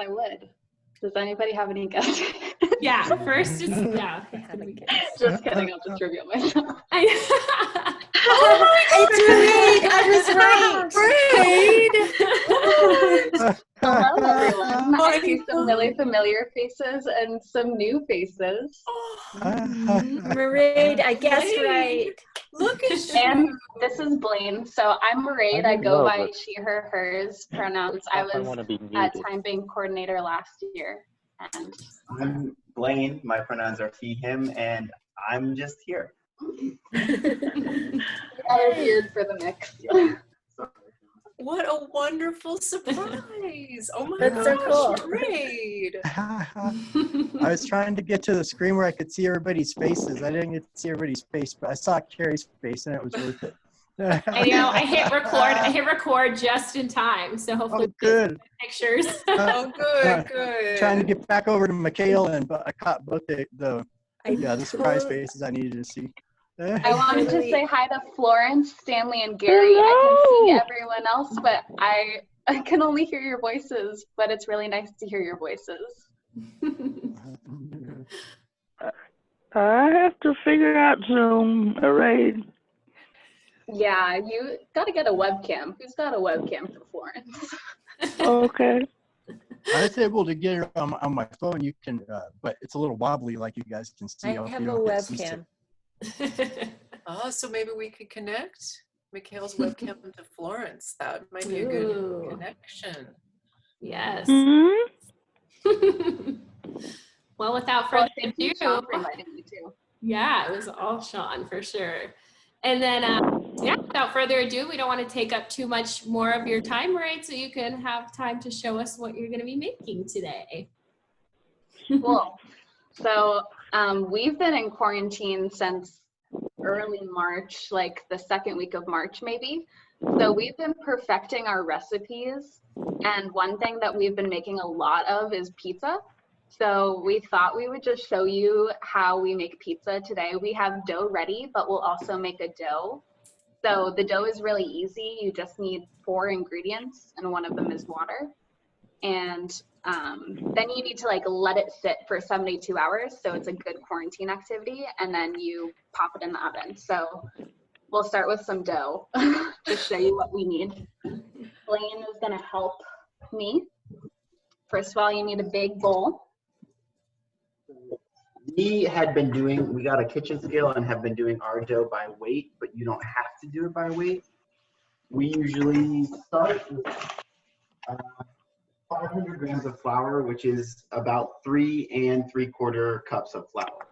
I would. Does anybody have any guesses? Yeah, first is, yeah. Just kidding, I'll just reveal myself. Oh, it's Mairead! I was right! Hello, everyone. I see some really familiar faces and some new faces. Mairead, I guessed right. Look at you. And this is Blaine. So I'm Mairead. I go by she, her, hers pronouns. I was at time bank coordinator last year. And I'm Blaine. My pronouns are he, him, and I'm just here. Added weird for the mix. What a wonderful surprise. Oh my That's so cool. Great. I was trying to get to the screen where I could see everybody's faces. I didn't get to see everybody's face, but I saw Carrie's face and it was worth it. I know, I hit record just in time, so hopefully Oh, good. Pictures. Oh, good. Trying to get back over to Michaela, and I caught both the surprise faces I needed to see. I wanted to say hi to Florence, Stanley, and Gary. I can see everyone else, but I can only hear your voices, but it's really nice to hear your voices. I have to figure out Zoom, Mairead. Yeah, you got to get a webcam. Who's got a webcam for Florence? Okay. I was able to get it on my phone. You can, but it's a little wobbly, like you guys can see. I have a webcam. Oh, so maybe we could connect Mikhail's webcam to Florence. That might be a good connection. Yes. Mm-hmm. Well, without further ado, yeah, it was all Sean for sure. And then, without further ado, we don't want to take up too much more of your time, right? So you can have time to show us what you're going to be making today. Cool. So we've been in quarantine since early March, like the second week of March, maybe. So we've been perfecting our recipes. And one thing that we've been making a lot of is pizza. So we thought we would just show you how we make pizza today. We have dough ready, but we'll also make a dough. So the dough is really easy. You just need 4 ingredients, and one of them is water. And then you need to let it sit for 72 hours. So it's a good quarantine activity. And then you pop it in the oven. So we'll start with some dough to show you what we need. Blaine is going to help me. First of all, you need a big bowl. We got a kitchen scale and have been doing our dough by weight, but you don't have to do it by weight. We usually start with 500 grams of flour, which is about 3 3/4 cups of flour.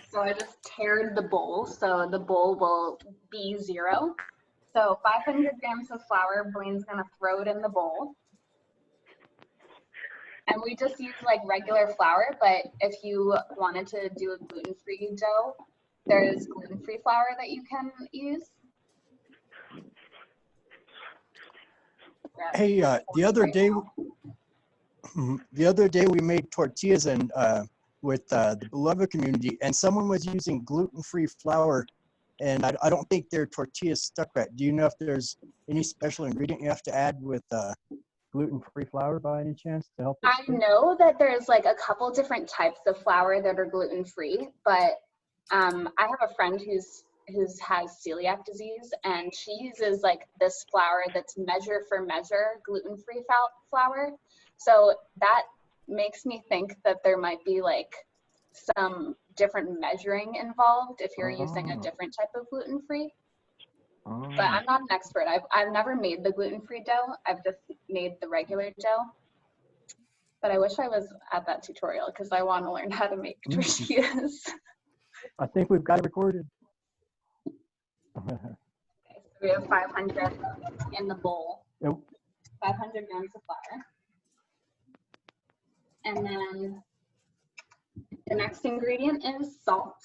So I just tiered the bowl, so the bowl will be 0. So 500 grams of flour, Blaine's gonna throw it in the bowl. And we just use regular flour, but if you wanted to do a gluten-free dough, there is gluten-free flour that you can use. Hey, the other day we made tortillas and with the beloved community, and someone was using gluten-free flour, and I don't think their tortillas stuck right. Do you know if there's any special ingredient you have to add with gluten-free flour by any chance to help? I know that there's a couple different types of flour that are gluten-free, but I have a friend who has celiac disease, and she uses this flour that's measure for measure gluten-free flour. So that makes me think that there might be some different measuring involved if you're using a different type of gluten-free. But I'm not an expert. I've never made the gluten-free dough. I've just made the regular dough. But I wish I was at that tutorial because I want to learn how to make tortillas. I think we've got it recorded. Okay, so we have 500 in the bowl. Yep. 500 grams of flour. And then the next ingredient is salt,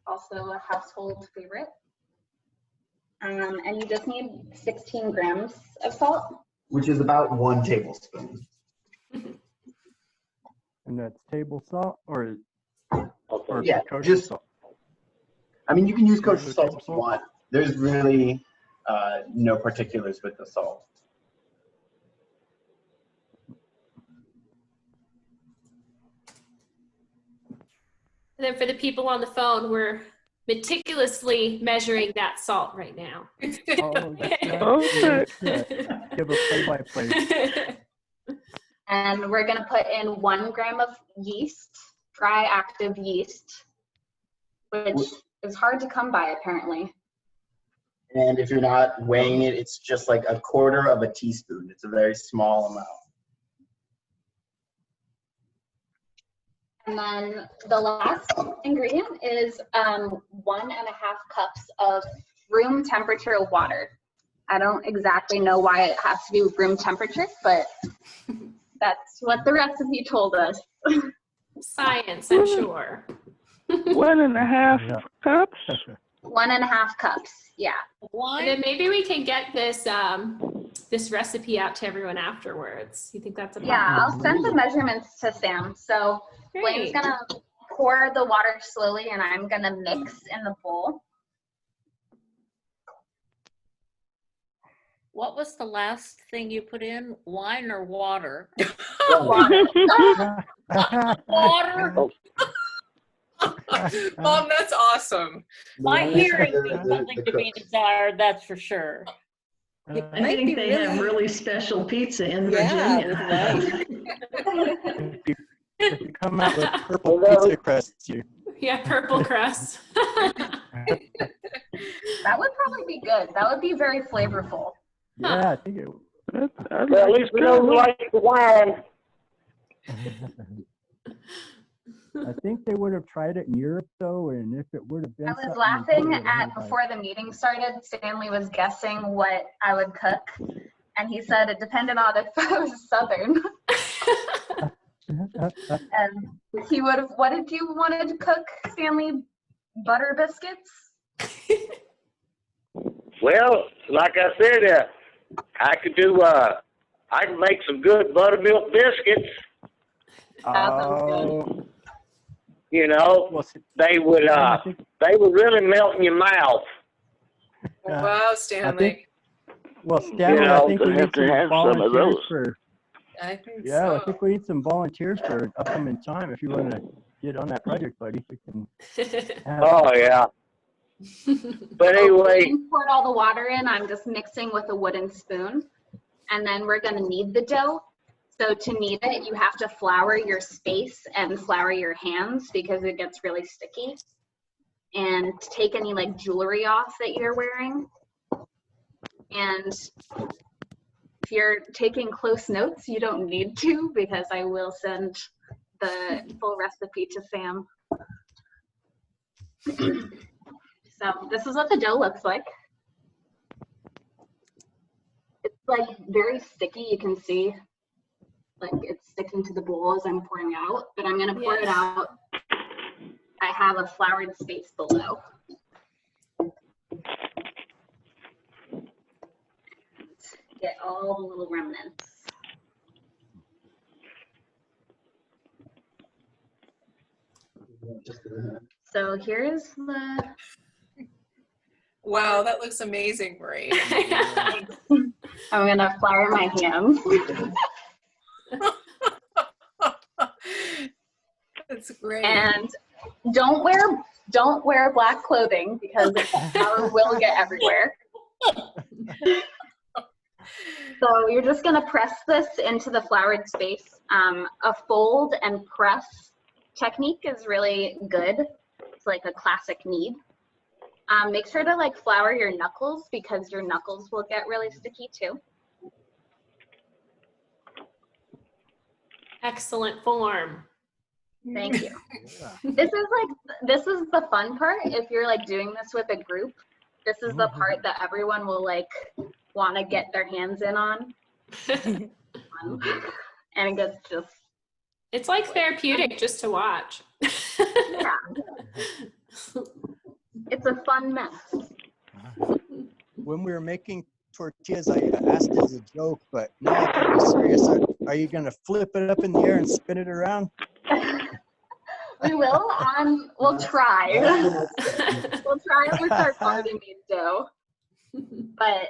also a household favorite. And you just need 16 grams of salt. Which is about 1 tablespoon. And that's table salt or yeah, kosher just salt? I mean, you can use kosher salt if you want. There's really no particulars with the salt. And then for the people on the phone, we're meticulously measuring that salt right now. Oh, that's right. Okay. Give a play-by-play. And we're gonna put in 1 gram of yeast, dry active yeast, which is hard to come by apparently. And if you're not weighing it, it's just like 1/4 of a teaspoon. It's a very small amount. And then the last ingredient is 1.5 cups of room temperature water. I don't exactly know why it has to be room temperature, but that's what the recipe told us. Science, I'm sure. 1.5 cups. 1.5 cups, yeah. And then maybe we can get this this recipe out to everyone afterwards. You think that's a Yeah, I'll send the measurements to Sam. So Blaine's Great. gonna pour the water slowly and I'm gonna mix in the bowl. What was the last thing you put in? Wine or water? Water. Water? Mom, that's awesome. My hearing leaves The something to be cook. desired, that's for sure. It I might think be they really- have really special pizza in Yeah, Virginia. with white. If you come out with purple pizza crust, you. Yeah, purple crust. That would probably be good. That would be very flavorful. Yeah, I think it. At least we don't like wine. I think they would have tried it in Europe though, and if it would have been. I was something laughing they would have at had, before the meeting started. Stanley was guessing what I would cook, and he said it depended on if I was Southern. And he would have. What did you want to cook, Stanley? Butter biscuits? Well, like I said, I could do. I can make some good buttermilk biscuits. Oh, You know, well, see, they would. I think, They would really melt in your mouth. Wow, Stanley. well, Stanley, You know, I think we they need have to some have some of volunteers those. for. I think Yeah, I so. think we need some volunteers for upcoming time. If you want to get on that project, buddy, we can. Have, Oh yeah. But anyway, Blaine poured all the water in. I'm just mixing with a wooden spoon, and then we're gonna knead the dough. So to knead it, you have to flour your space and flour your hands because it gets really sticky. And take any like jewelry off that you're wearing. And if you're taking close notes, you don't need to because I will send the full recipe to Sam. So this is what the dough looks like. It's like very sticky. You can see like it's sticking to the bowl as I'm pouring out, but I'm gonna pour it out. I have a floured space below. Get all the little remnants. So here's the. Wow, that looks amazing, Marie. I'm gonna flour my hands. That's great. And don't wear black clothing because the flour will get everywhere. So you're just gonna press this into the floured space. A fold and press technique is really good. It's like a classic knead. Make sure to like flour your knuckles because your knuckles will get really sticky too. Excellent form. Thank you. This is the fun part. If you're like doing this with a group, this is the part that everyone will like want to get their hands in on. And it gets just. It's like therapeutic just to watch. Yeah. It's a fun mess. when we were making tortillas, I asked as a joke, but now I can be serious. Are you going to flip it up in the air and spin it around? We will we'll try. We'll try with our party made dough. But,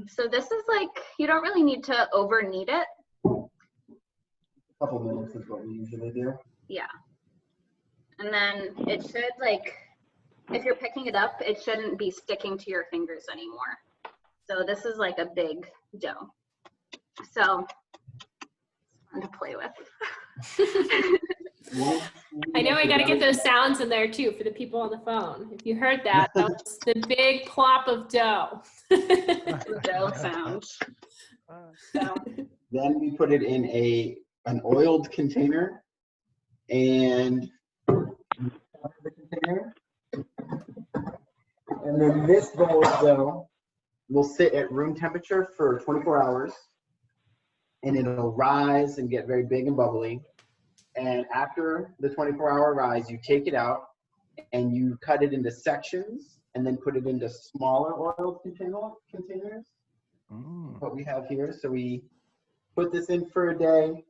so this is like, you don't really need to over knead it. A couple minutes is what we usually do. Yeah. And then it should like, if you're picking it up, it shouldn't be sticking to your fingers anymore. So this is like a big dough. So, fun to play with. I know we got to get those sounds in there too for the people on the phone. If you heard that, that was the big plop of dough. The dough sounds. So. Then we put it in an oiled container and the container. And then this bowl of dough will sit at room temperature for 24 hours and it'll rise and get very big and bubbly. And after the 24-hour rise, you take it out and you cut it into sections and then put it into smaller oiled containers. What we have here. So we put this in for a day,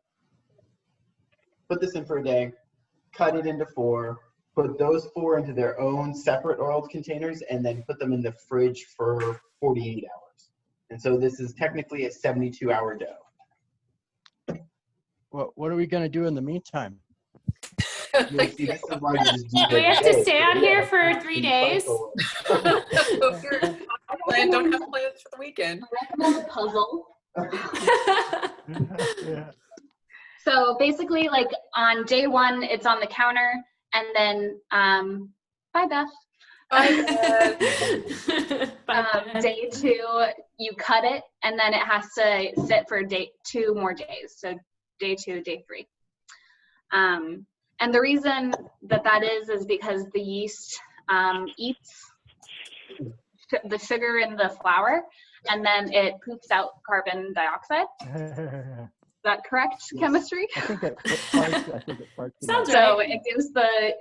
cut it into 4, put those 4 into their own separate oiled containers, and then put them in the fridge for 48 hours. And so this is technically a 72-hour dough. What are we going to do in the meantime? Do we have to stay out here for 3 days? Don't have plans for the weekend. I recommend a puzzle. Yeah. So basically, like on day 1, it's on the counter, and then bye Beth. Day 2, you cut it, and then it has to sit for 2 more days. So day 2, day 3. And the reason that is because the yeast eats the sugar in the flour, and then it poops out carbon dioxide. Is that correct chemistry? I think it parts. Sounds right. So it gives the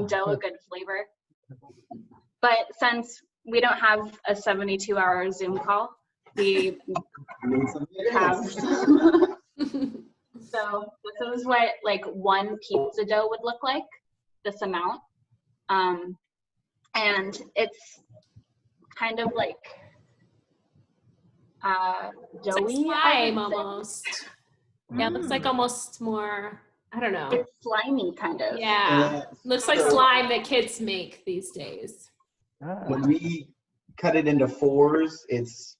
dough a good flavor. But since we don't have a 72-hour Zoom call, we have so this is what like 1 pizza dough would look like, this amount. And it's kind of like doughy. It's like slime almost. Yeah, it looks like almost more, I don't know. It's slimy kind of. Yeah, looks like slime that kids make these days. When we cut it into 4s, it's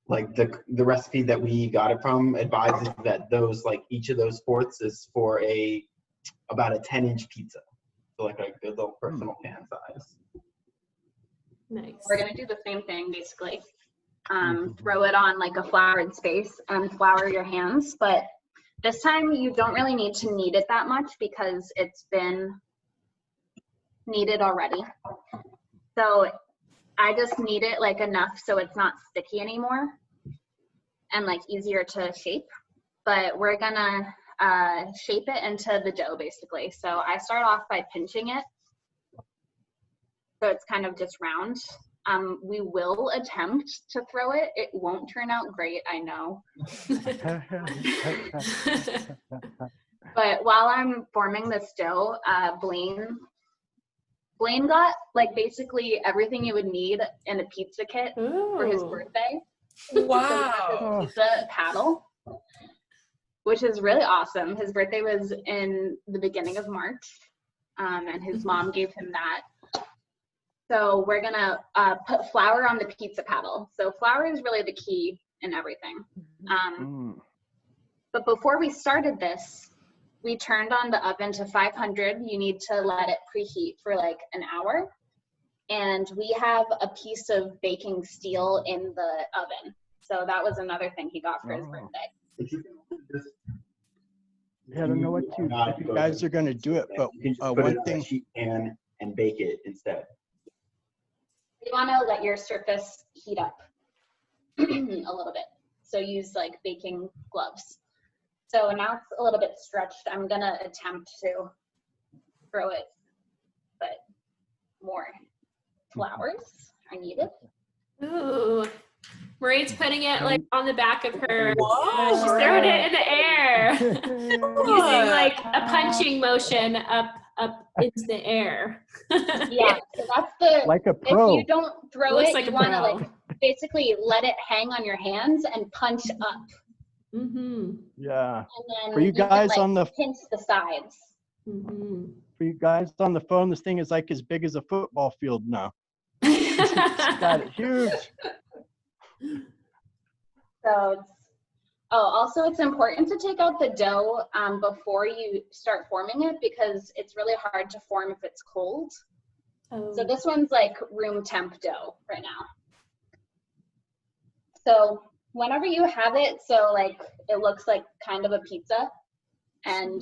like the recipe that we got it from advises that those, like each of those 4ths is for about a 10-inch pizza. So like a good little personal pan size. Nice. We're gonna do the same thing basically. Throw it on like a floured space and flour your hands, but this time you don't really need to knead it that much because it's been kneaded already. So I just knead it like enough so it's not sticky anymore and like easier to shape. But we're gonna shape it into the dough basically. So I start off by pinching it so it's kind of just round. We will attempt to throw it. It won't turn out great, I know. But while I'm forming this dough, Blaine got like basically everything you would need in a pizza kit for his birthday. Wow. So pizza paddle, which is really awesome. His birthday was in the beginning of March, and his mom gave him that. So we're gonna put flour on the pizza paddle. So flour is really the key in everything. But before we started this, we turned on the oven to 500. You need to let it preheat for like an hour. And we have a piece of baking steel in the oven. So that was another thing he got for his birthday. Yeah, I don't know if you guys are going to do it, but one thing. Sheet pan and bake it instead. You want to let your surface heat up a little bit. So use like baking gloves. So now it's a little bit stretched. I'm gonna attempt to throw it, but more flours are needed. Ooh, Mairead's putting it like on the back of her. Whoa. She's throwing it in the air. Using like a punching motion up into the air. Yeah, so that's the, Like a if pro. you don't throw Looks it, like you a want to pro. like basically let it hang on your hands and punch up. Mm-hmm. Yeah. And then For you can, guys like, on the pinch the sides. Mm-hmm. for you guys on the phone, this thing is like as big as a football field now. It's got it huge. So it's, also it's important to take out the dough before you start forming it because it's really hard to form if it's cold. Oh. So this one's like room temp dough right now. So whenever you have it, so like it looks like kind of a pizza and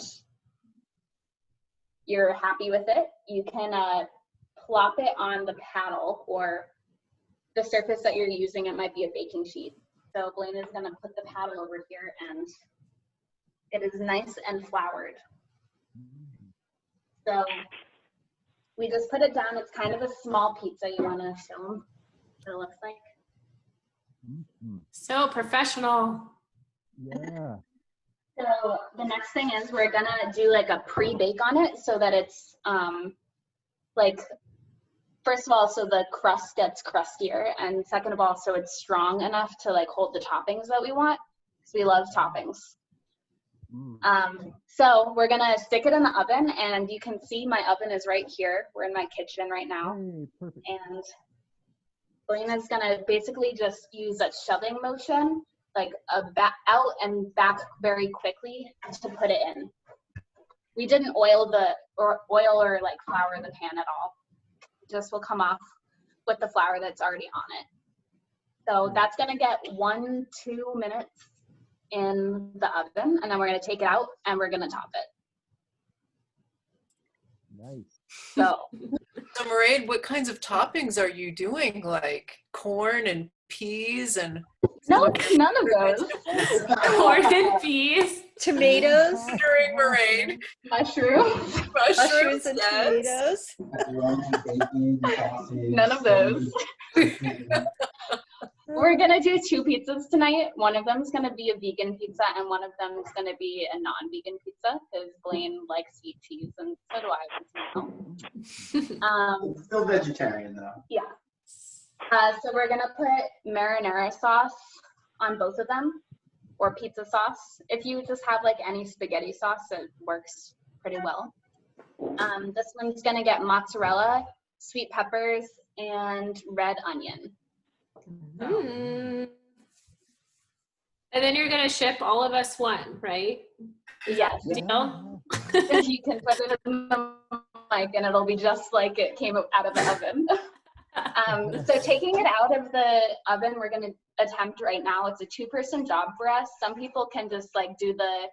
you're happy with it, you can plop it on the paddle or the surface that you're using. It might be a baking sheet. So Blaine is gonna put the paddle over here and it is nice and floured. So we just put it down. It's kind of a small pizza. You wanna show them what it looks like? So professional. Yeah. So the next thing is we're gonna do like a pre-bake on it so that it's like, first of all, so the crust gets crustier, and second of all, so it's strong enough to like hold the toppings that we want, because we love toppings. So we're gonna stick it in the oven, and you can see my oven is right here. We're in my kitchen right now. Hey, perfect. And Blaine is gonna basically just use a shoving motion, like a back out and back very quickly to put it in. We didn't oil or like flour the pan at all. Just will come off with the flour that's already on it. So that's gonna get 1-2 minutes in the oven, and then we're gonna take it out and we're gonna top it. Nice. So Mairead, what kinds of toppings are you doing? Like corn and peas and no, none of those. Corn and peas. Tomatoes, during Mairead. Mushrooms. mushrooms and yes. tomatoes. None of those. We're gonna do 2 pizzas tonight. One of them is gonna be a vegan pizza, and one of them is gonna be a non-vegan pizza because Blaine likes sweet cheese, and so do I. It's still vegetarian though. Yeah. So we're gonna put marinara sauce on both of them, or pizza sauce. If you just have like any spaghetti sauce, it works pretty well. This one's gonna get mozzarella, sweet peppers, and red onion. Mm. And then you're gonna ship all of us one, right? Yes. Deal? You can put it in the mic and it'll be just like it came out of the oven. So taking it out of the oven, we're gonna attempt right now. It's a 2-person job for us. Some people can just like do the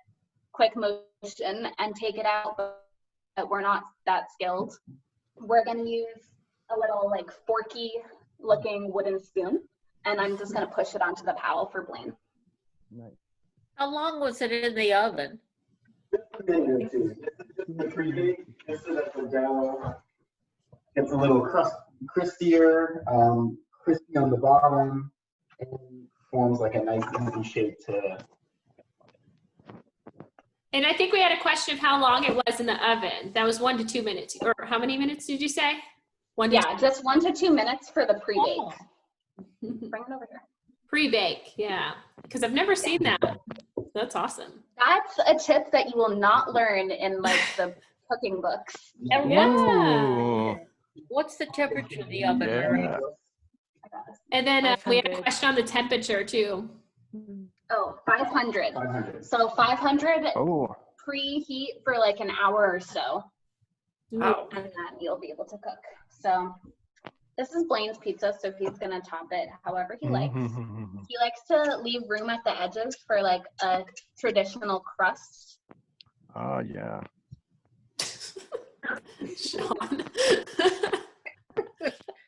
quick motion and take it out, but we're not that skilled. We're gonna use a little like forky looking wooden spoon, and I'm just gonna push it onto the paddle for Blaine. Nice. How long was it in the oven? A minute or two. Just in the pre-bake, just so that the dough gets a little crispier, crispy on the bottom, and forms like a nice easy shape to. And I think we had a question of how long it was in the oven. That was 1 to 2 minutes. Or how many minutes did you say? 1 to Yeah, just 1 to 2 minutes for the pre-bake. Oh. Bring it over here. Pre-bake, yeah. Because I've never seen that. That's awesome. That's a tip that you will not learn in like the cooking books. Yeah. What's the temperature of the oven, Mairead? And then we have a question on the temperature too. Oh, 500. 500. So 500 Oh. preheat for like an hour or so. Wow. And then you'll be able to cook. So this is Blaine's pizza, so he's gonna top it however he likes. He likes to leave room at the edges for like a traditional crust. Oh yeah. Sean.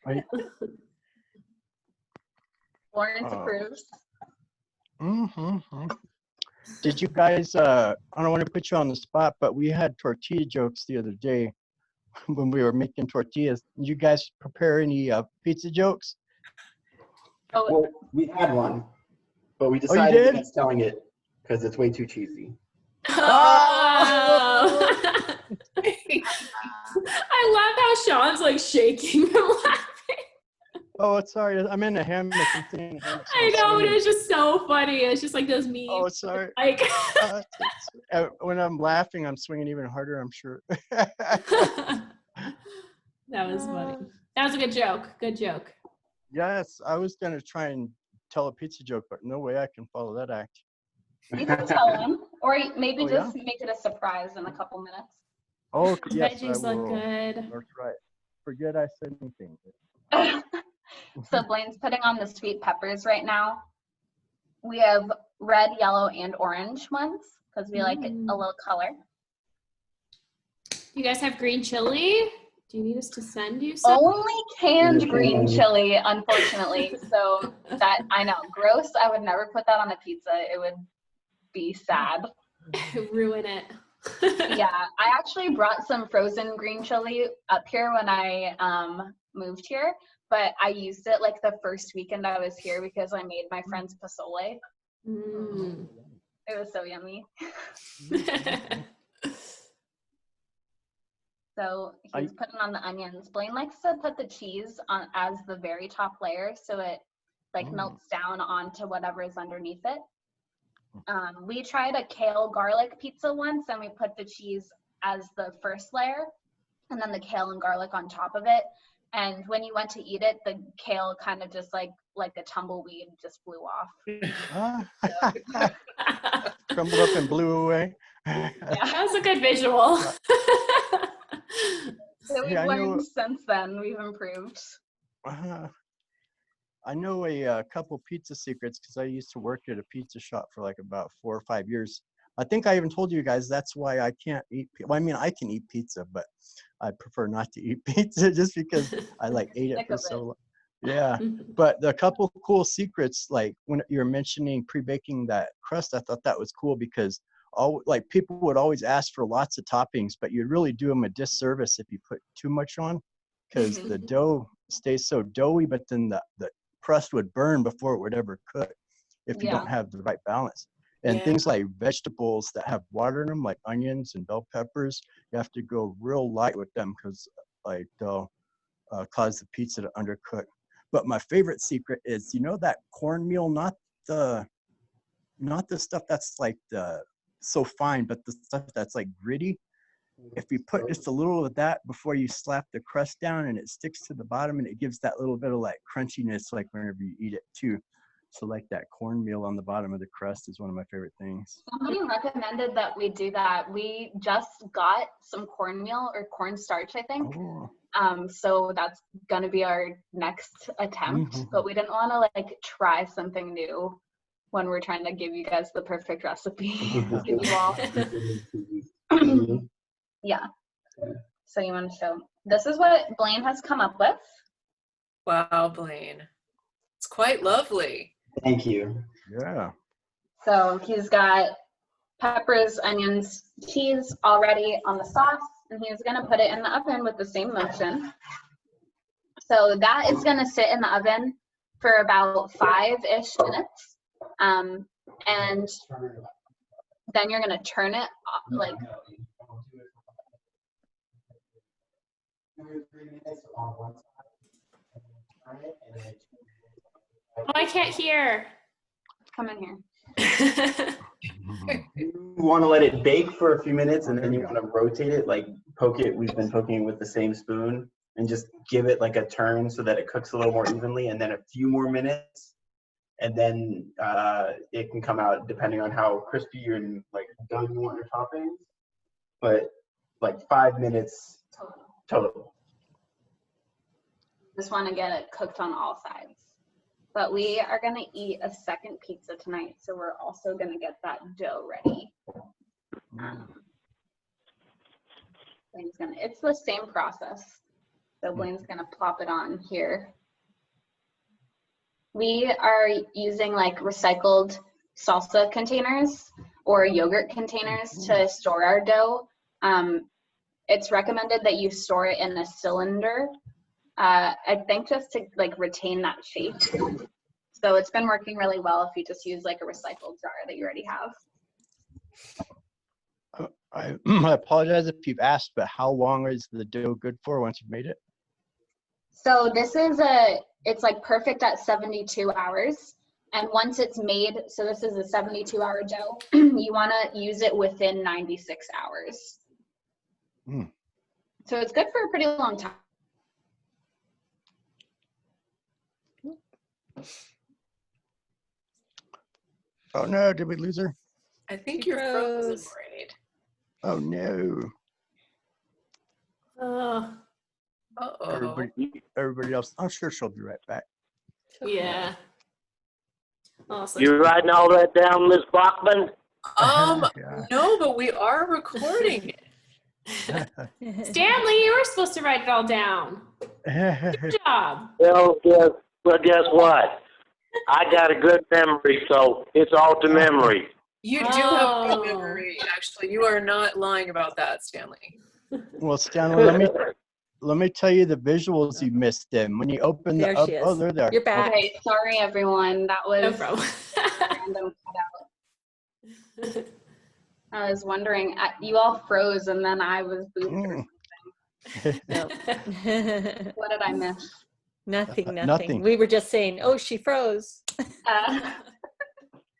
Right. Lawrence approves. Did you guys? I don't want to put you on the spot, but we had tortilla jokes the other day when we were making tortillas. Did you guys prepare any pizza jokes? Oh, Well, we had one, but we you decided did? against selling it because it's way too cheesy. Oh. I love how Sean's like shaking from laughing. Oh, sorry. I'm in a hammock. I'm sitting in a hammock, so I I'm know, but swinging. it's just so funny. It's just like those memes. Oh, sorry. Like When I'm laughing, I'm swinging even harder, I'm sure. that was funny. That was a good joke. Good joke. Yes, I was going to try and tell a pizza joke, but no way I can follow that act. you can tell him, or maybe Oh, just make it a surprise in a couple minutes. Oh, yes, I Veggies look will. good. That's right. Forget I said anything. So Blaine's putting on the sweet peppers right now. We have red, yellow, and orange ones because we like a little color. You guys have green chili? Do you need us to send you some? Only canned green chili, unfortunately. So that, I know, gross. I would never put that on a pizza. It would be sad. Ruin it. Yeah, I actually brought some frozen green chili up here when I moved here, but I used it like the first weekend I was here because I made my friend's pozole. It was so yummy. So he's putting on the onions. Blaine likes to put the cheese on as the very top layer so it like melts down onto whatever is underneath it. We tried a kale garlic pizza once and we put the cheese as the first layer and then the kale and garlic on top of it. And when you went to eat it, the kale kind of just like a tumbleweed just blew off. Crumbled up and blew away. Yeah. That was a good visual. So we've learned since then, we've improved. I know a couple pizza secrets because I used to work at a pizza shop for like about 4 or 5 years. I think I even told you guys that's why I can't eat. Well, I mean, I can eat pizza, but I prefer not to eat pizza just because I like ate it for so long. Yeah, but the couple cool secrets, like when you're mentioning pre-baking that crust, I thought that was cool because people would always ask for lots of toppings, but you'd really do them a disservice if you put too much on because the dough stays so doughy, but then the crust would burn before it would ever cook if you don't have the right balance. And things like vegetables that have water in them, like onions and bell peppers, you have to go real light with them because like they'll cause the pizza to undercook. But my favorite secret is, you know, that cornmeal, not the stuff that's like so fine, but the stuff that's like gritty. If you put just a little of that before you slap the crust down and it sticks to the bottom and it gives that little bit of like crunchiness, like whenever you eat it too. So like that cornmeal on the bottom of the crust is one of my favorite things. Somebody recommended that we do that. We just got some cornmeal or cornstarch, I think. So that's going to be our next attempt, but we didn't want to like try something new when we're trying to give you guys the perfect recipe. Give you all. Yeah. So you want to show, this is what Blaine has come up with. Wow, Blaine. It's quite lovely. Thank you. Yeah. So he's got peppers, onions, cheese already on the sauce, and he's going to put it in the oven with the same motion. So that is going to sit in the oven for about 5-ish minutes. And then you're going to turn it like. Oh, I can't hear. Come in here. You want to let it bake for a few minutes and then you want to rotate it, like poke it. We've been poking it with the same spoon and just give it like a turn so that it cooks a little more evenly, and then a few more minutes, and then it can come out depending on how crispy and like done you want your toppings, but like 5 minutes total. Just want to get it cooked on all sides. But we are going to eat a second pizza tonight, so we're also going to get that dough ready. It's the same process. So Blaine's going to plop it on here. We are using like recycled salsa containers or yogurt containers to store our dough. It's recommended that you store it in a cylinder. I think just to like retain that shape. So it's been working really well if you just use like a recycled jar that you already have. I apologize if you've asked, but how long is the dough good for once you've made it? So this is it's like perfect at 72 hours. And once it's made, so this is a 72-hour dough, you want to use it within 96 hours. Mm. So it's good for a pretty long time. Oh no, did we lose her? I think She you're frozen, froze. Mairead. Oh no. Uh-oh. Everybody else, I'm sure she'll be right back. Yeah. Awesome. You writing all that down, Miss Bachman? Yeah. No, but we are recording it. Stanley, you were supposed to write it all down. Good job. Well, guess what? I got a good memory, so it's all to memory. You do have Oh. good memory, actually. You are not lying about that, Stanley. Well, Stanley, let me tell you the visuals you missed then. When you open There the she is. oh, they're there. You're back. Okay, sorry everyone. That was No problem. random cutout. I was wondering, you all froze and then I was booped or something. No. What did I miss? Nothing. Nothing. We were just saying, oh, she froze.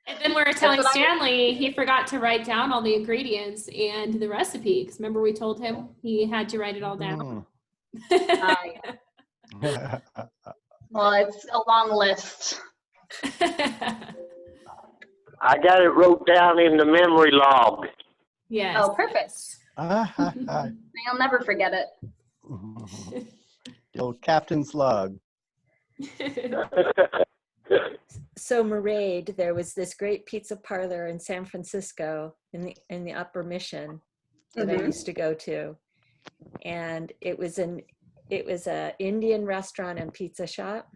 And then we were telling what I- Stanley he forgot to write down all the ingredients and the recipe. Because remember we told him he had to write it all down. Yeah. Well, it's a long list. I got it wrote down in the memory log. Yes. Oh, perfect. The You'll never forget it. old captain's log. So Mairead, there was this great pizza parlor in San Francisco in the Upper Mission that I used to go to, and it was a Indian restaurant and pizza shop.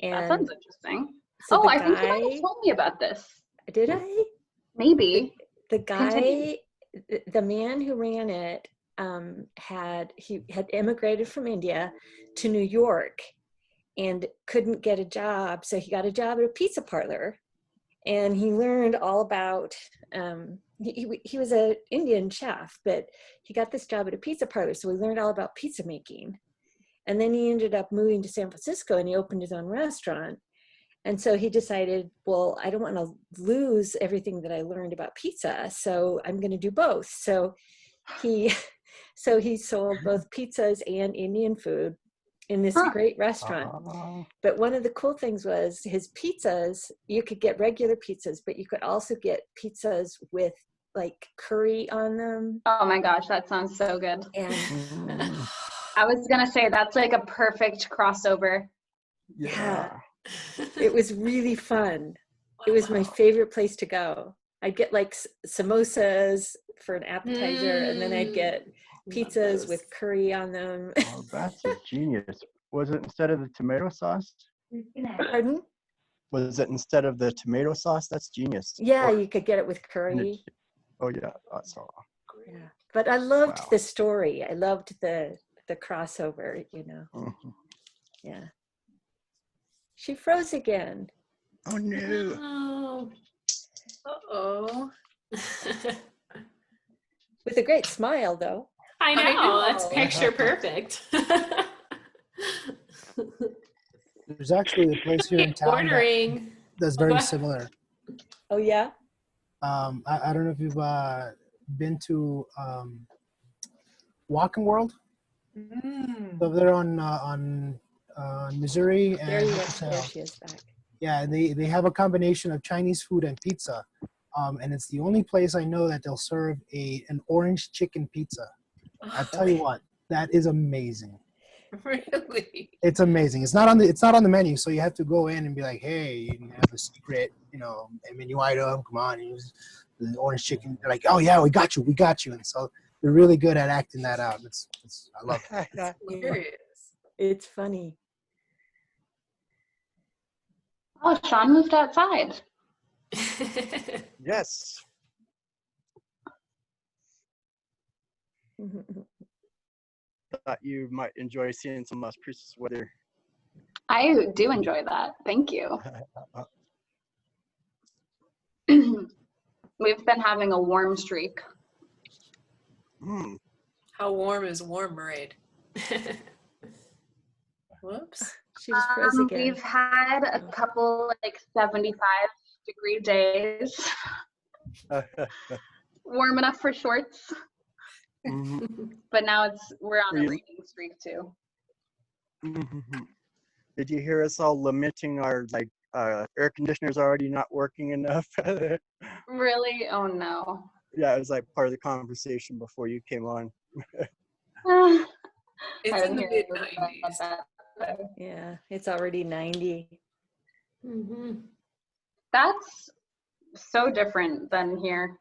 That And sounds interesting. so I think you might have told me about this. did I? Maybe. The guy, Continue. the man who ran it, had immigrated from India to New York and couldn't get a job, so he got a job at a pizza parlor, and he learned all about. He was an Indian chef, but he got this job at a pizza parlor, so he learned all about pizza making. And then he ended up moving to San Francisco, and he opened his own restaurant. And so he decided, well, I don't want to lose everything that I learned about pizza, so I'm going to do both. So he sold both pizzas and Indian food in this great restaurant. But one of the cool things was his pizzas, you could get regular pizzas, but you could also get pizzas with like curry on them. Oh my gosh, that sounds so good. And I was gonna say that's like a perfect crossover. yeah, it was really fun. It was my favorite place to go. I'd get like samosas for an appetizer, and then I'd get pizzas with curry on them. Oh, that's a genius. Was it instead of the tomato sauce? Pardon? Was it instead of the tomato sauce? That's genius. Yeah, you could get it with curry. Oh yeah, that's all. Yeah. But I loved Wow. the story. I loved the crossover, you know. Mhm. Yeah. She froze again. Oh no. Oh. Uh-oh. With a great smile, though. I know, know. that's picture perfect. There's actually a place here in town Ordering. that's Oh, very go ahead. similar. Oh, yeah? I don't know if you've been to Walking World. So they're on Missouri There and you go. There she is back. yeah, they have a combination of Chinese food and pizza, and it's the only place I know that they'll serve an orange chicken pizza. I tell you what, that is amazing. Really? It's amazing. It's not on the menu, so you have to go in and be like, hey, you have a secret, menu item. Come on, use the orange chicken. They're like, oh yeah, we got you, and so they're really good at acting that out. I love it. Hilarious. It's funny. Oh, Sean moved outside. Yes. Thought you might enjoy seeing some Las Cruces weather. I do enjoy that. Thank you. We've been having a warm streak. Mm. How warm is warm, Mairead? Whoops. She just froze again. We've had a couple like 75-degree days. Warm enough for shorts. Mhm. But now we're on a You- raining streak too. Mhm. Did you hear us all lamenting our air conditioner's already not working enough? Really? Oh no. Yeah, it was like part of the conversation before you came on. I It's didn't in the hear mid about 90s. that. Yeah, it's already 90. Mm-hmm. That's so different than here.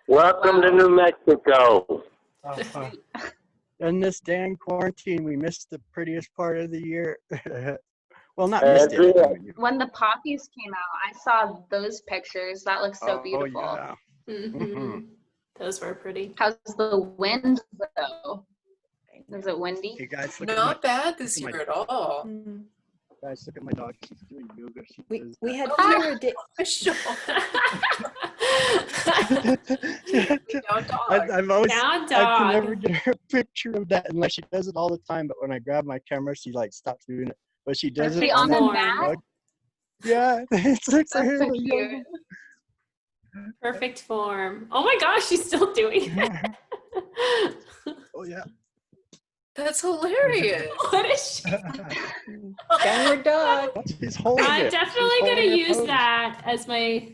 Welcome to New Mexico. In this dang quarantine, we missed the prettiest part of the year. Well, not missed That's it. it. When the poppies came out, I saw those pictures. That looks so Oh, beautiful. yeah. Mm-hmm. Those were pretty. How's the wind though? Is it windy? Hey guys, look Not at bad this look at year at all. Mm. guys, look at my dog. She's doing yoga. She does We had Oh, fewer days. Official. Down dog. I've always, Down I can never dog. get her a picture of that unless she does it all the time. But when I grab my camera, she like stops doing it. But she does Is it she on on the that mat? dog. Yeah, it looks like That's her. so cute. Perfect form. Oh my gosh, she's still doing it. Oh yeah. That's hilarious. What is she? Downward dog. She's holding I'm it. definitely She's gonna holding her use pose. that as my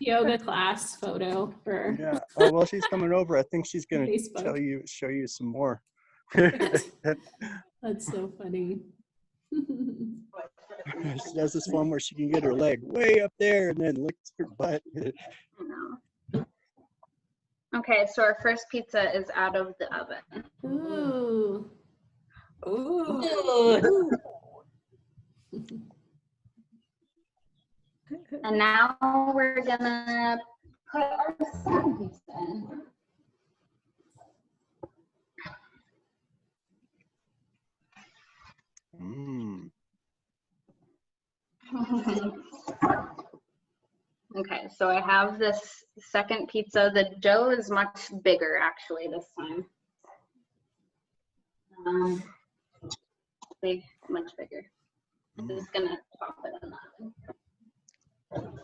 yoga class photo for Yeah. Oh well, she's coming over. I think she's gonna Facebook. show you some more. That's so funny. She does this one where she can get her leg way up there and then licks her butt. Okay, so our first pizza is out of the oven. Ooh. Ooh. And now we're gonna put our second pizza in. Mm. Okay, so I have this second pizza. The dough is much bigger actually this time. Big, much bigger. I'm just gonna pop it in the oven.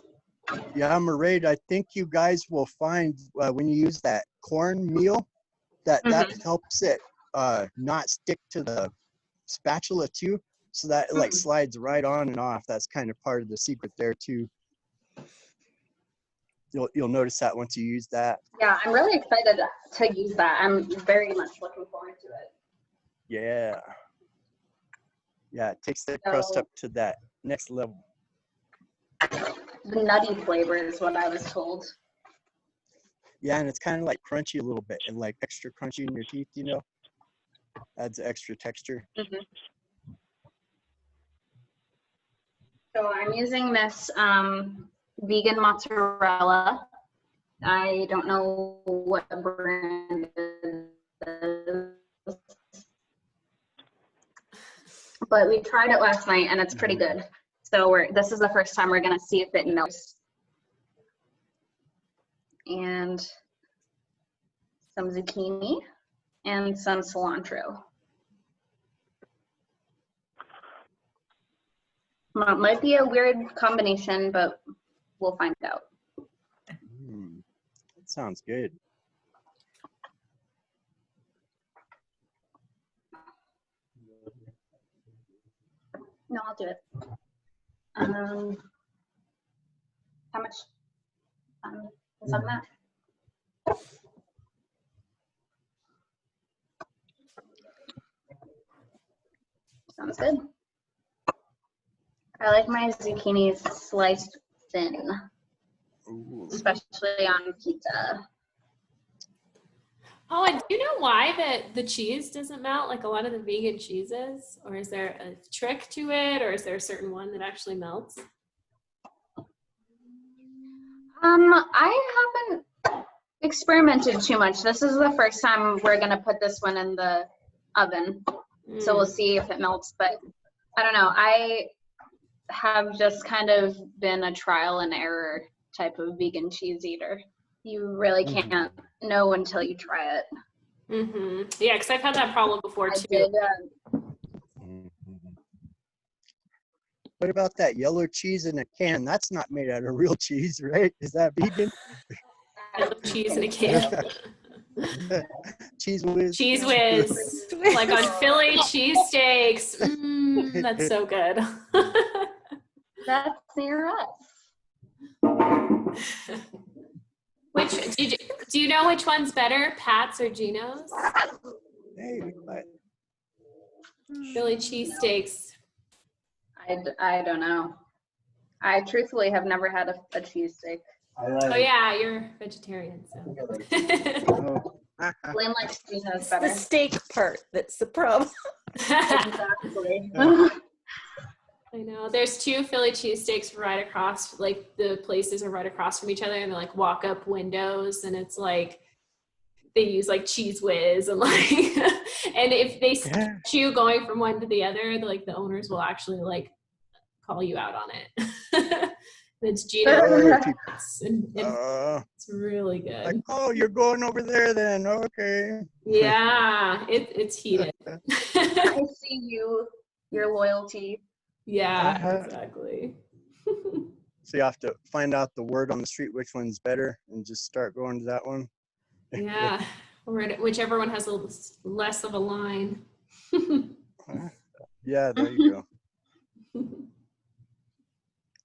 Yeah, Mairead, I think you guys will find when you use that corn meal that helps it not stick to the spatula too, so that it like slides right on and off. That's kind of part of the secret there too. You'll notice that once you use that. Yeah, I'm really excited to use that. I'm very much looking forward to it. Yeah. Yeah, it takes the crust up to that next level. The nutty flavor is what I was told. Yeah, and it's kind of like crunchy a little bit and like extra crunchy in your teeth, you know? Adds extra texture. So I'm using this vegan mozzarella. I don't know what brand it is, but we tried it last night and it's pretty good. So this is the first time we're gonna see if it melts. And some zucchini and some cilantro. Well, it might be a weird combination, but we'll find out. That sounds good. No, I'll do it. How much is on that? Sounds good. I like my zucchinis sliced thin, especially on pizza. Oh, and do you know why the cheese doesn't melt like a lot of the vegan cheeses? Or is there a trick to it? Or is there a certain one that actually melts? I haven't experimented too much. This is the first time we're gonna put this one in the oven. So we'll see if it melts, but I don't know. I have just kind of been a trial and error type of vegan cheese eater. You really can't know until you try it. Yeah, because I've had that problem before I too. did. What about that yellow cheese in a can? That's not made out of real cheese, right? Is that vegan? Yellow cheese in a can. Cheese whiz. Cheese whiz. Like on Philly cheesesteaks. That's so good. That's near us. Do you know which one's better, Pat's or Geno's? Hey, what? Philly cheesesteaks. I don't know. I truthfully have never had a cheesesteak. Oh yeah, you're vegetarian, so. Lynn likes Geno's It's better. the steak part that's the problem. Exactly. I know. There's 2 Philly cheesesteaks right across, like the places are right across from each other, and they're like walk up windows, and it's like they use like cheese whiz and like, and if they catch you going from one to the other, like the owners will actually like call you out on it. It's Geno's. It's really good. Like, oh, you're going over there then. Okay. Yeah, it's heated. I see your loyalty. Yeah, exactly. So you have to find out the word on the street which one's better and just start going to that one. Yeah, or whichever one has less of a line. Yeah, there you go.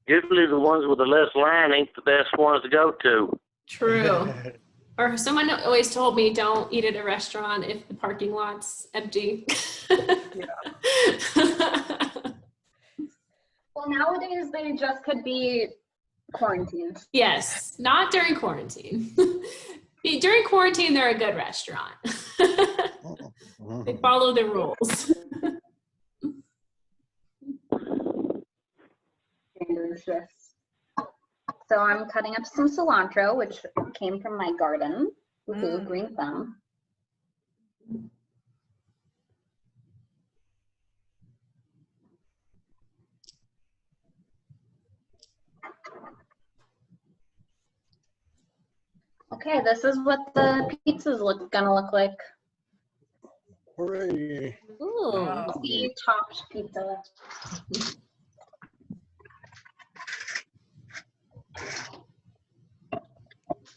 Usually the ones with the less line ain't the best ones to go to. True. Or someone always told me don't eat at a restaurant if the parking lot's empty. Well, nowadays they just could be quarantined. Yes, not during quarantine. During quarantine, they're a good restaurant. They follow the rules. So I'm cutting up some cilantro, which came from my garden. Ooh, green thumb. Okay, this is what the pizza's gonna look like. Hooray. Ooh, the topped pizza.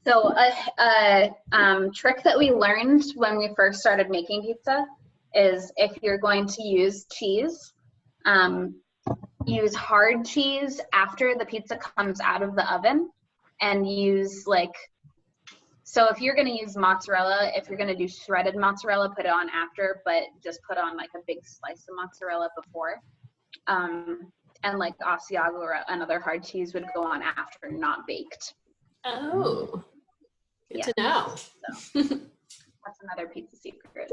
So a trick that we learned when we first started making pizza is if you're going to use cheese, use hard cheese after the pizza comes out of the oven, and use like, so if you're going to use mozzarella, if you're going to do shredded mozzarella, put it on after, but just put on like a big slice of mozzarella before. And like Asiago or another hard cheese would go on after, not baked. Oh, good to know. So, that's another pizza secret.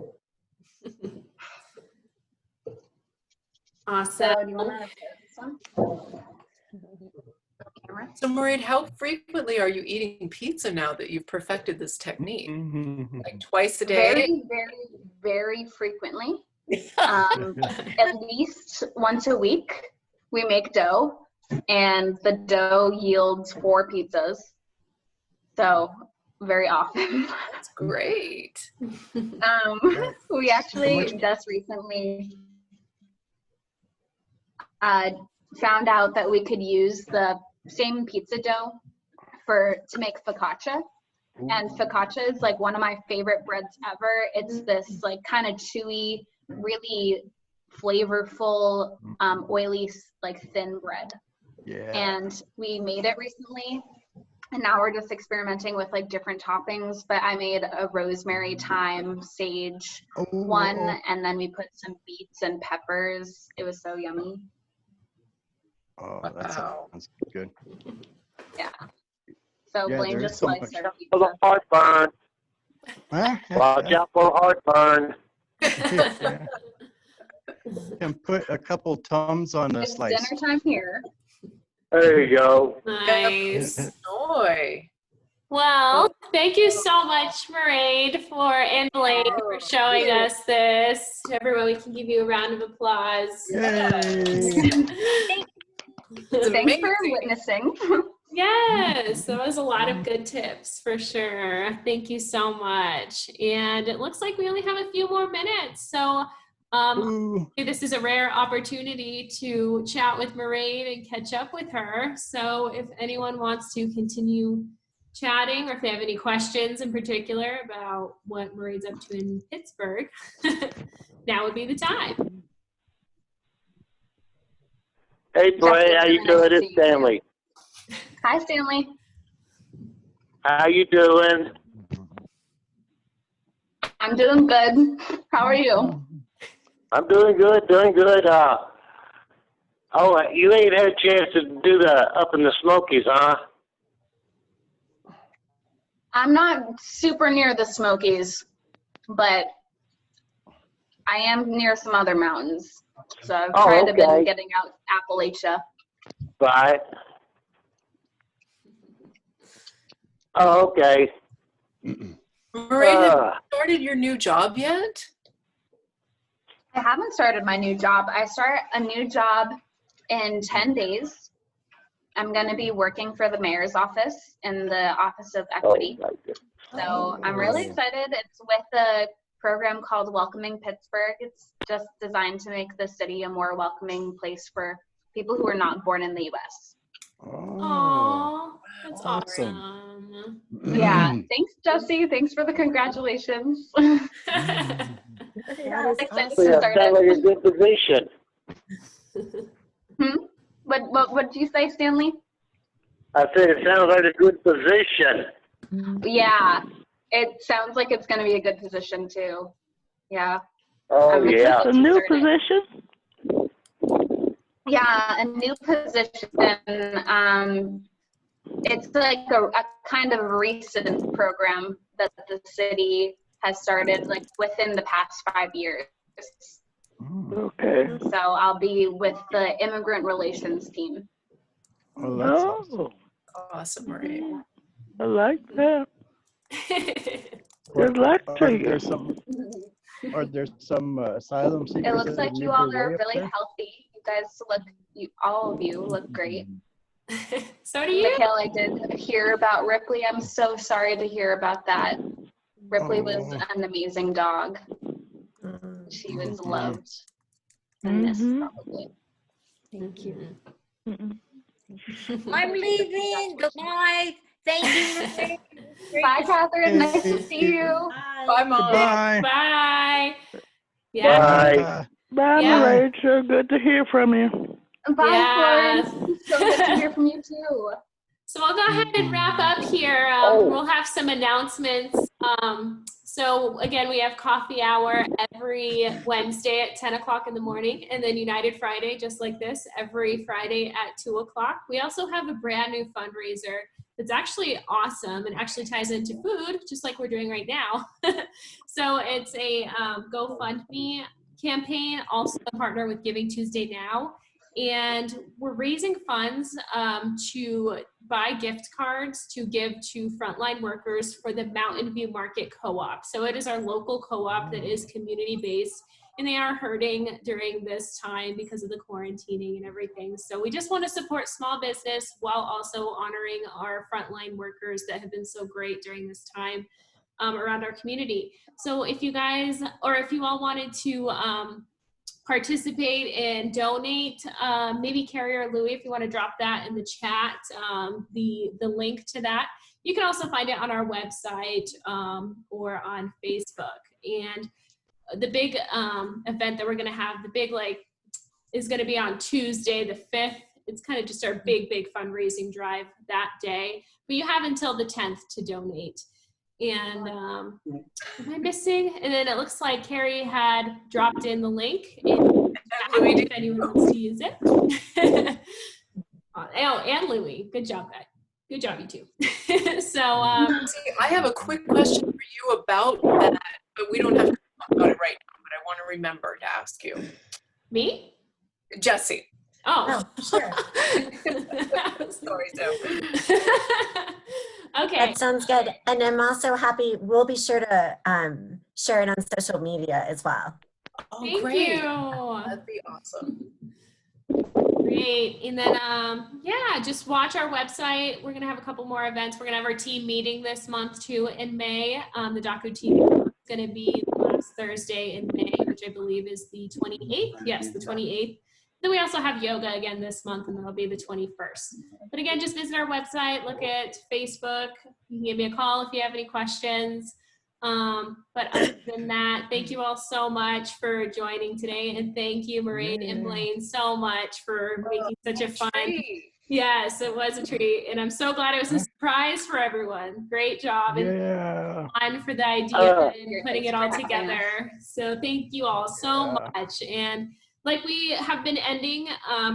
Awesome. So, do you want to share this one? So, Mairead, how frequently are you eating pizza now that you've perfected this technique? Like twice a day? Very, very, very frequently. At least once a week, we make dough, and the dough yields 4 pizzas. So, very often. That's great. We actually just recently found out that we could use the same pizza dough to make focaccia. And focaccia is like one of my favorite breads ever. It's this like kind of chewy, really flavorful, oily, like thin bread. Yeah. And we made it recently, and now we're just experimenting with like different toppings. But I made a rosemary, thyme, sage one, and then we put some beets and peppers. It was so yummy. Oh, that sounds good. Yeah. So Yeah, Blaine there just is so likes much. our For the pizza. heartburn. Watch out for heartburn. Yeah. And put a couple Tums on a It's slice. dinner time here. There you go. Nice. Joy. Well, thank you so much, Mairead, and Blaine for showing us this. Everyone, we can give you a round of applause. Thanks for witnessing. Yes, that was a lot of good tips for sure. Thank you so much. And it looks like we only have a few more minutes. So this is a rare opportunity to chat with Mairead and catch up with her. So if anyone wants to continue chatting, or if they have any questions in particular about what Mairead's up to in Pittsburgh, now would be the time. Hey, Bray, how you doing? It's Stanley. Hi, Stanley. How you doing? I'm doing good. How are you? I'm doing good, doing good. You ain't had a chance to do the Up in the Smokies, huh? I'm not super near the Smokies, but I am near some other mountains. So I've tried to been getting out Appalachia. Right. Oh, okay. Mairead, have you started your new job yet? I haven't started my new job. I start a new job in 10 days. I'm going to be working for the mayor's office in the Office of Equity. So I'm really excited. It's with a program called Welcoming Pittsburgh. It's just designed to make the city a more welcoming place for people who are not born in the U.S. Oh, that's awesome. Yeah, thanks, Jesse. Thanks for the congratulations. That is excited awesome. to start Sounds like a it. good position. What did you say, Stanley? I said it sounds like a good position. Yeah, it sounds like it's going to be a good position too. Yeah. Oh, yeah. A new position? Yeah, a new position. It's like a kind of recent program that the city has started like within the past 5 years. Okay. So I'll be with the immigrant relations team. Oh, that's awesome. Awesome, Mairead. I like that. Good luck to you. Are there some asylum seekers? It looks that like made you all their are way up really there? healthy. You guys look, all of you look great. So do you. Mikhail, I did hear about Ripley. I'm so sorry to hear about that. Ripley was an amazing dog. She was loved and missed probably. Thank you. I'm leaving. Goodbye. Thank you. Bye, Catherine. Nice to see you. Bye, Mom. Bye. Bye. Bye. Bye, Rachel. Good to hear from you. Bye, Florence. So good to hear from you too. So I'll go ahead and wrap up here. We'll have some announcements. So again, we have coffee hour every Wednesday at 10 o'clock in the morning, and then United Friday, just like this, every Friday at 2 o'clock. We also have a brand new fundraiser that's actually awesome and actually ties into food, just like we're doing right now. So it's a Gofundme campaign, also a partner with Giving Tuesday Now. And we're raising funds to buy gift cards to give to frontline workers for the Mountain View Market Co-op. So it is our local co-op that is community-based, and they are hurting during this time because of the quarantining and everything. So we just want to support small business while also honoring our frontline workers that have been so great during this time around our community. So if you guys, or if you all wanted to participate and donate, maybe Carrie or Louie, if you want to drop that in the chat, the link to that. You can also find it on our website or on Facebook. And the big event that we're going to have, is going to be on Tuesday the 5th. It's kind of just our big fundraising drive that day. But you have until the 10th to donate. And am I missing? And then it looks like Carrie had dropped in the link if anyone wants to use it. And Louie. Good job, guys. Good job, you two. So I have a quick question for you about that, but we don't have to talk about it right now, but I want to remember to ask you. Me? Jesse. Oh, sure. Sorry, Zoe. Okay. That sounds good. And I'm also happy, we'll be sure to share it on social media as well. Oh, Thank great. you. That'd be awesome. Great. And then, yeah, just watch our website. We're going to have a couple more events. We're going to have our team meeting this month too in May. The DACO team is going to be last Thursday in May, which I believe is the 28th. Yes, the 28th. Then we also have yoga again this month, and that'll be the 21st. But again, just visit our website, look at Facebook. You can give me a call if you have any questions. But other than that, thank you all so much for joining today, and thank you, Mairead and Blaine, so much for making such a fun. Yes, it was a treat, and I'm so glad it was a surprise for everyone. Great job, and fun for the idea and putting it all together. So thank you all so much, and like we have been ending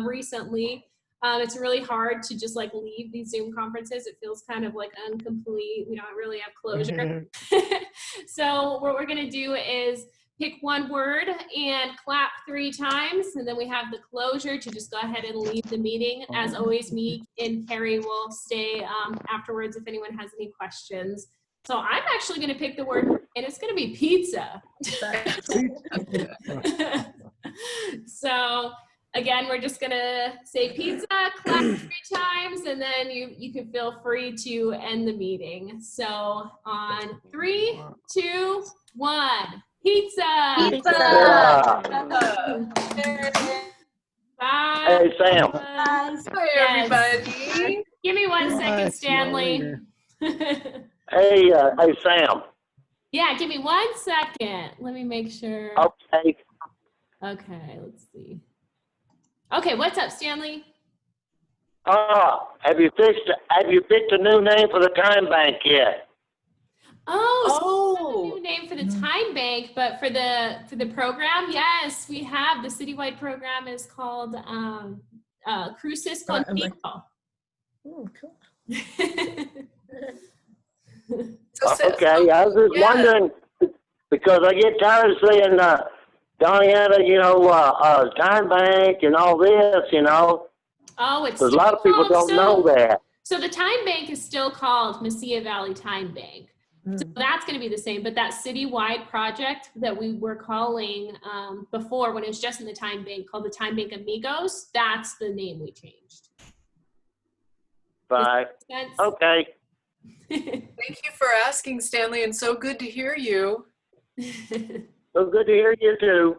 recently. It's really hard to just like leave these Zoom conferences. It feels kind of like incomplete. We don't really have closure. So what we're gonna do is pick one word and clap 3 times, and then we have the closure to just go ahead and leave the meeting. As always, me and Carrie will stay afterwards if anyone has any questions. So I'm actually gonna pick the word, and it's gonna be pizza. So again, we're just gonna say pizza, clap 3 times, and then you can feel free to end the meeting. So on 3, 2, 1, pizza! Pizza! Bye. Hey, Sam. Bye, everybody. Give me 1 second, Stanley. Hey, Sam. Yeah, give me 1 second. Let me make sure. Okay. Okay, let's see. Okay, what's up, Stanley? Have you picked a new name for the time bank yet? Oh, so we have a new name for the time bank, but for the program, yes, we have. The citywide program is called Crucis Contigo. Oh, cool. Okay, I was just wondering because I get tired of seeing Donnie, time bank and all this, Oh, it's a lot of people don't know that. So the time bank is still called Mesilla Valley Time Bank. So that's going to be the same, but that citywide project that we were calling before when it was just in the time bank called the Time Bank Amigos, that's the name we changed. Bye. Okay. Thank you for asking, Stanley, and so good to hear you. So good to hear you too.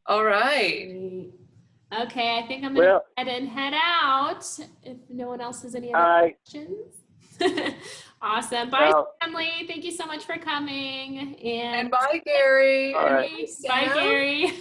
All right. Okay, I think I'm going to head and head out if no one else has any other questions. Awesome. Bye, Stanley. Thank you so much for coming. And bye, Gary. All right. Bye, Gary.